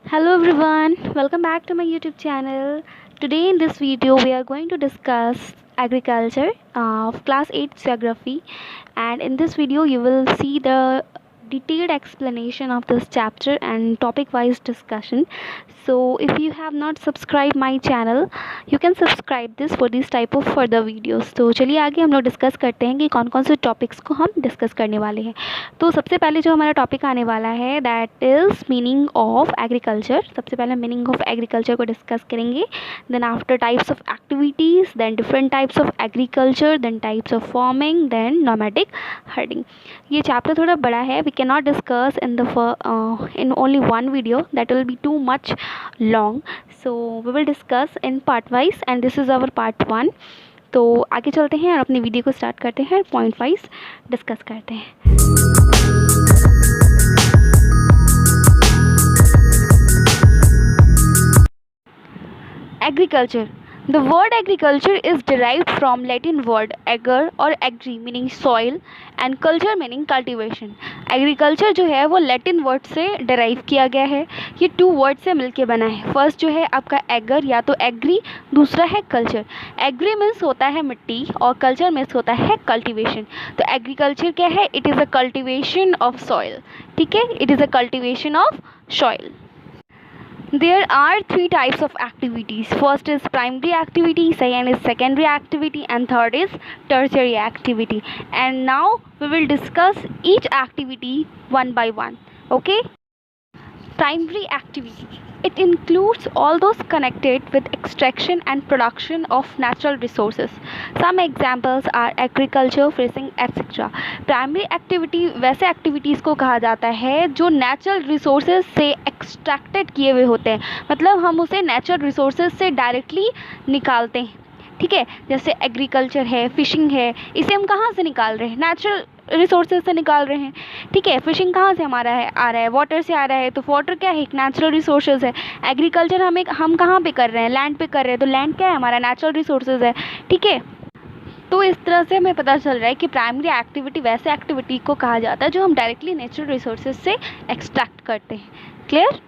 Hello everyone, welcome back to my YouTube channel. Today in this video we are going to discuss agriculture of class 8 geography, and in this video you will see the detailed explanation of this chapter and topic wise discussion. So if you have not subscribed my channel, you can subscribe this for this type of further videos. तो चलिए आगे हम लोग discuss करते हैं कि कौन कौन से टॉपिक्स को हम डिस्कस करने वाले हैं। तो सबसे पहले जो हमारा टॉपिक आने वाला है that is meaning of agriculture. सबसे पहले मीनिंग ऑफ एग्रीकल्चर को डिस्कस करेंगे, then after types of activities, then different types of agriculture, then types of farming, then nomadic herding. ये चैप्टर थोड़ा बड़ा है, we can not discuss in only one video, that will be too much long, so we will discuss in part wise and this is our part 1। तो आगे चलते हैं और अपनी वीडियो को स्टार्ट करते हैं, पॉइंट वाइज डिस्कस करते हैं। Agriculture, the word agriculture is derived from Latin word ager or agri meaning soil and culture meaning cultivation। Agriculture जो है वो लैटिन वर्ड से डिराइव किया गया है। ये टू वर्ड से मिलके बना है। फर्स्ट जो है आपका एगर या तो एग्री, दूसरा है कल्चर। एग्री मीन्स होता है मिट्टी और कल्चर मीन्स होता है कल्टीवेशन। तो एग्रीकल्चर क्या है? It is a cultivation of soil. ठीक है, it is a cultivation of soil. There are three types of activities. First is primary activity, second is secondary activity, and third is tertiary activity. And now we will discuss each activity one by one. Okay? Primary activity. It includes all those connected with extraction and production of natural resources. Some examples are agriculture, fishing, etc. Primary activity वैसे activities को कहा जाता है जो natural resources से extracted किए हुए होते हैं, मतलब हम उसे नेचुरल रिसोर्सेज से डायरेक्टली निकालते हैं। ठीक है, जैसे एग्रीकल्चर है, फिशिंग है, इसे हम कहाँ से निकाल रहे हैं? नेचुरल रिसोर्सेज से निकाल रहे हैं। ठीक है, फिशिंग कहाँ से हमारा है आ रहा है? वाटर से आ रहा है। तो वाटर क्या है? एक नेचुरल रिसोर्सेज है। एग्रीकल्चर हम कहाँ पे कर रहे हैं? लैंड पे कर रहे हैं। तो लैंड क्या है? हमारा नेचुरल रिसोर्सेज है। ठीक है, तो इस तरह से हमें पता चल रहा है कि प्राइमरी एक्टिविटी वैसे एक्टिविटी को कहा जाता है जो हम डायरेक्टली नेचुरल रिसोर्सेज से एक्सट्रैक्ट करते हैं। Clear?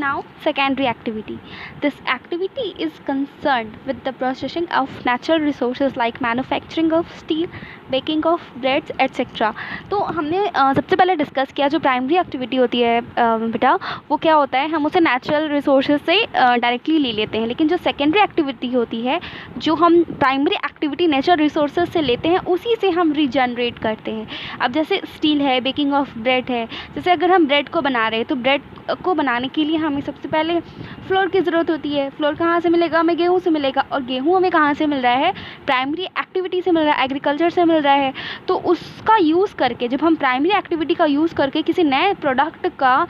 Now, secondary activity. This activity is concerned with the processing of natural resources like manufacturing of steel, baking of breads etcetera. तो हमने सबसे पहले डिस्कस किया जो प्राइमरी एक्टिविटी होती है बेटा, वो क्या होता है? हम उसे नेचुरल रिसोर्सेज से डायरेक्टली ले लेते हैं। लेकिन जो सेकेंडरी एक्टिविटी होती है, जो हम प्राइमरी एक्टिविटी नेचुरल रिसोर्सेज से लेते हैं, उसी से हम रीजनरेट करते हैं। अब जैसे स्टील है, बेकिंग ऑफ ब्रेड है। जैसे अगर हम ब्रेड को बना रहे हैं तो ब्रेड को बनाने के लिए हमें सबसे पहले फ्लोर की ज़रूरत होती है। फ्लोर कहाँ से मिलेगा? हमें गेहूँ से मिलेगा। और गेहूँ हमें कहाँ से मिल रहा है? प्राइमरी एक्टिविटी से मिल रहा है, एग्रीकल्चर से मिल रहा है। तो उसका यूज़ करके, जब हम प्राइमरी एक्टिविटी का यूज़ करके किसी नए प्रोडक्ट का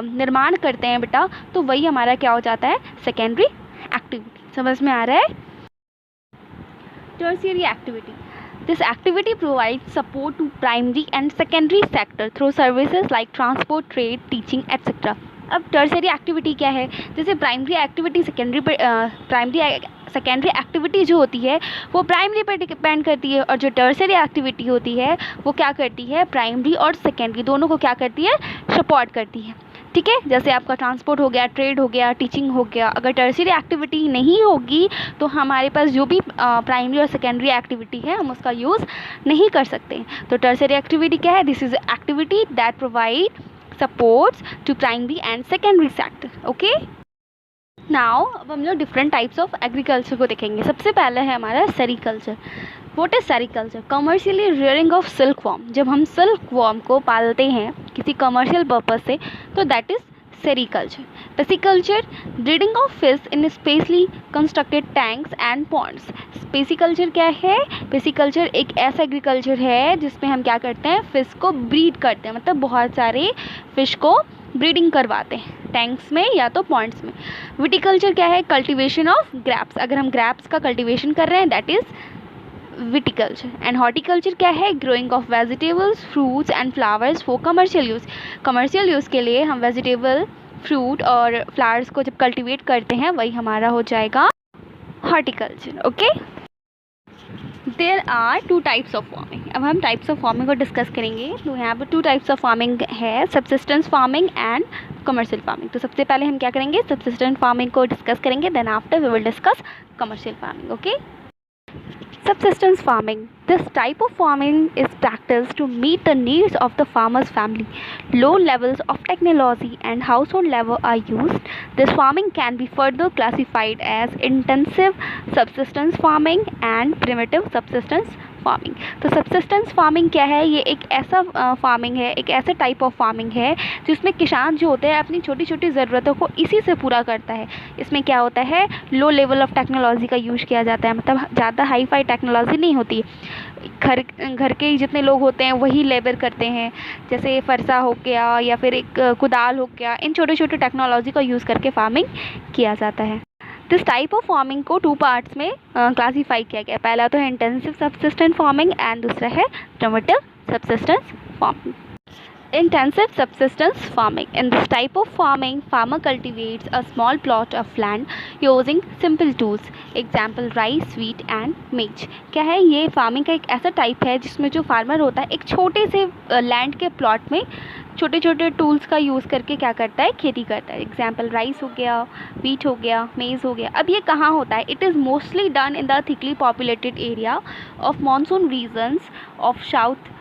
निर्माण करते हैं बेटा, तो वही हमारा क्या हो जाता है? Secondary activity. समझ में आ रहा है? Tertiary activity. This activity provides support to primary and secondary sector through services like transport, trade, teaching, etc. अब टर्शरी एक्टिविटी क्या है? जैसे प्राइमरी एक्टिविटी सेकेंडरी एक्टिविटी जो होती है वो प्राइमरी पर डिपेंड करती है, और जो टर्शरी एक्टिविटी होती है वो क्या करती है? प्राइमरी और सेकेंडरी दोनों को क्या करती है? सपोर्ट करती है। ठीक है, जैसे आपका ट्रांसपोर्ट हो गया, ट्रेड हो गया, टीचिंग हो गया। अगर टर्शियरी एक्टिविटी नहीं होगी तो हमारे पास जो भी प्राइमरी और सेकेंडरी एक्टिविटी है हम उसका यूज़ नहीं कर सकते। तो टर्शियरी एक्टिविटी क्या है? This is activity that provide supports to primary and secondary sector. Okay, now अब हम लोग डिफरेंट टाइप्स ऑफ एग्रीकल्चर को देखेंगे। सबसे पहला है हमारा sericulture. What is sericulture? Commercially rearing of silk worm. जब हम सिल्क वॉर्म को पालते हैं किसी कमर्शियल पर्पज से, तो that is sericulture. Pisciculture, breeding of fish in specially constructed tanks and ponds. Pisciculture क्या है? पेसिकल्चर एक ऐसा एग्रीकल्चर है जिसमें हम क्या करते हैं? फिश को ब्रीड करते हैं, मतलब बहुत सारे फिश को ब्रीडिंग करवाते हैं टैंक्स में या तो पॉन्ड्स में। विटिकल्चर क्या है? Cultivation of grapes. अगर हम ग्रैप्स का कल्टीवेशन कर रहे हैं, that is viticulture. And horticulture क्या है? Growing of vegetables, fruits and flowers for commercial use. Commercial use के लिए हम वेजिटेबल, फ्रूट और फ्लावर्स को जब कल्टीवेट करते हैं वही हमारा हो जाएगा horticulture. Okay, there are two types of farming. अब हम टाइप्स ऑफ फार्मिंग को डिस्कस करेंगे। तो यहाँ पर टू टाइप्स ऑफ फार्मिंग है, subsistence farming and commercial farming. तो सबसे पहले हम क्या करेंगे, सब्सिस्टेंस फार्मिंग को डिस्कस करेंगे, then after we will discuss commercial farming. Okay, subsistence farming. This type of farming is practiced to meet the needs of the farmer's family. Low levels of technology and household level are used. This farming can be further classified as intensive subsistence farming and primitive subsistence farming. तो subsistence farming क्या है, ये एक ऐसा farming है, एक ऐसे type of farming है जिसमें किसान जो होते हैं अपनी छोटी छोटी ज़रूरतों को इसी से पूरा करता है। इसमें क्या होता है, लो लेवल ऑफ टेक्नोलॉजी का यूज़ किया जाता है, मतलब ज़्यादा हाई फाई टेक्नोलॉजी नहीं होती। घर के ही जितने लोग होते हैं वही लेबर करते हैं, जैसे फरसा हो गया या फिर एक कुदाल हो गया, इन छोटे छोटे टेक्नोलॉजी का यूज़ करके फार्मिंग किया जाता है। दिस टाइप ऑफ फार्मिंग को 2 पार्ट्स में क्लासीफाई किया गया। पहला तो है इंटेंसिव सब्सिस्टेंस फार्मिंग एंड दूसरा है primitive subsistence farming. Intensive subsistence farming. In this type of farming, farmer cultivates a small plot of land using simple tools. Example rice, wheat and maize. क्या है, ये फार्मिंग का एक ऐसा type है जिसमें जो फार्मर होता है एक छोटे से लैंड के प्लॉट में छोटे छोटे टूल्स का यूज़ करके क्या करता है, खेती करता है। एग्जाम्पल राइस हो गया, वीट हो गया, मेज़ हो गया। अब ये कहाँ होता है, it is mostly done in the thickly populated area of monsoon regions of South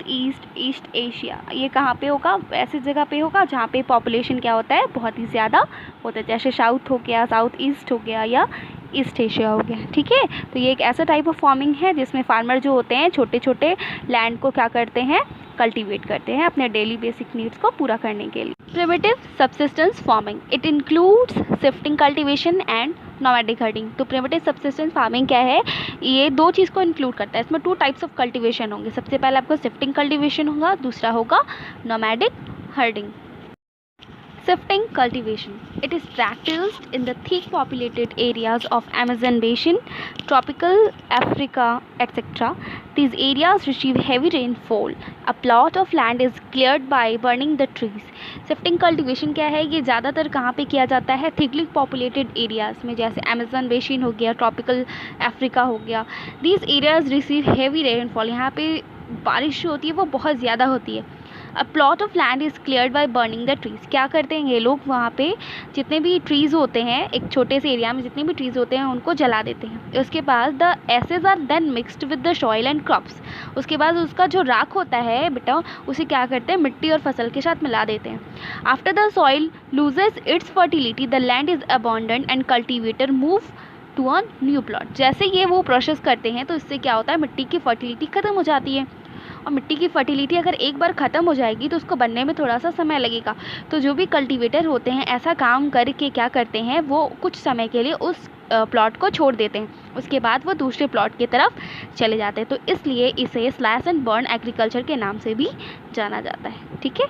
East Asia. ये कहाँ पे होगा, ऐसी जगह पे होगा जहाँ पे पॉपुलेशन क्या होता है, बहुत ही ज़्यादा होता है, जैसे साउथ हो गया, साउथ ईस्ट हो गया या ईस्ट एशिया हो गया। ठीक है, तो ये एक ऐसा टाइप ऑफ फार्मिंग है जिसमें फार्मर जो होते हैं छोटे छोटे लैंड को क्या करते हैं, कल्टीवेट करते हैं अपने डेली बेसिक नीड्स को पूरा करने के लिए। Primitive subsistence farming, it includes shifting cultivation and nomadic herding. तो प्रिमिटिव सब्सिस्टेंस फार्मिंग क्या है, ये 2 चीज़ को इंक्लूड करता है। इसमें 2 टाइप्स ऑफ कल्टीवेशन होंगे। सबसे पहले आपको शिफ्टिंग कल्टीवेशन होगा, दूसरा होगा nomadic herding. Shifting cultivation. It is practiced in the thick populated areas of Amazon basin, tropical Africa, etc. These areas receive heavy rainfall. A plot of land is cleared by burning the trees. Shifting cultivation क्या है, ये ज़्यादातर कहाँ पे किया जाता है, thickly populated areas में, जैसे Amazon basin हो गया, tropical Africa हो गया। These areas receive heavy rainfall. यहाँ पे बारिश जो होती है वो बहुत ज़्यादा होती है। A plot of land is cleared by burning the trees. क्या करते हैं ये लोग, वहाँ पे जितने भी ट्रीज़ होते हैं, एक छोटे से एरिया में जितने भी ट्रीज़ होते हैं उनको जला देते हैं। उसके बाद the ashes are then mixed with the soil and crops. उसके बाद उसका जो राख होता है बेटा, उसे क्या करते हैं, मिट्टी और फसल के साथ मिला देते हैं। After the soil loses its fertility the land is abandoned and cultivator move to a new plot. जैसे ये वो प्रोसेस करते हैं तो इससे क्या होता है, मिट्टी की फर्टिलिटी ख़त्म हो जाती है, और मिट्टी की फर्टिलिटी अगर एक बार ख़त्म हो जाएगी तो उसको बनने में थोड़ा सा समय लगेगा। तो जो भी कल्टीवेटर होते हैं ऐसा काम करके क्या करते हैं, वो कुछ समय के लिए उस प्लॉट को छोड़ देते हैं, उसके बाद वो दूसरे प्लॉट की तरफ चले जाते हैं। तो इसलिए इसे स्लैश एंड बर्न एग्रीकल्चर के नाम से भी जाना जाता है। ठीक है,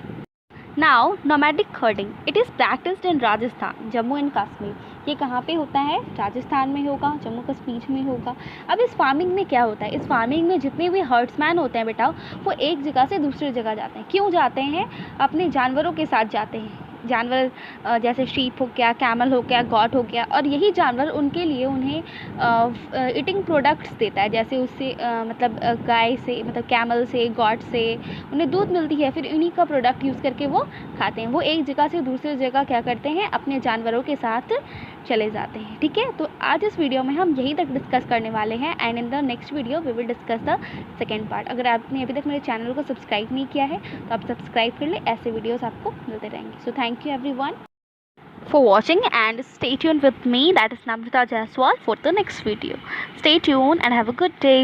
now nomadic herding, it is practised in Rajasthan, Jammu and Kashmir. ये कहाँ पे होता है, राजस्थान में होगा, जम्मू कश्मीर में होगा। अब इस फार्मिंग में क्या होता है, इस फार्मिंग में जितने भी हर्ड्समैन होते हैं बेटा, वो एक जगह से दूसरी जगह जाते हैं। क्यों जाते हैं, अपने जानवरों के साथ जाते हैं। जानवर जैसे शीप हो गया, कैमल हो गया, गॉट हो गया, और यही जानवर उनके लिए उन्हें ईटिंग प्रोडक्ट्स देता है। जैसे उससे मतलब गाय से, मतलब कैमल से, गॉट से उन्हें दूध मिलती है, फिर इन्हीं का प्रोडक्ट यूज़ करके वो खाते हैं। वो एक जगह से दूसरी जगह क्या करते हैं, अपने जानवरों के साथ चले जाते हैं। ठीक है, तो आज इस वीडियो में हम यहीं तक डिस्कस करने वाले हैं, and in the next video we will discuss the second part. अगर आपने अभी तक मेरे चैनल को सब्सक्राइब नहीं किया है तो आप सब्सक्राइब कर ले, ऐसे वीडियोस आपको मिलते रहेंगे। So thank you everyone for watching, and stay tuned with me, that is Namrata Jaiswal, for the next video. Stay tuned and have a good day.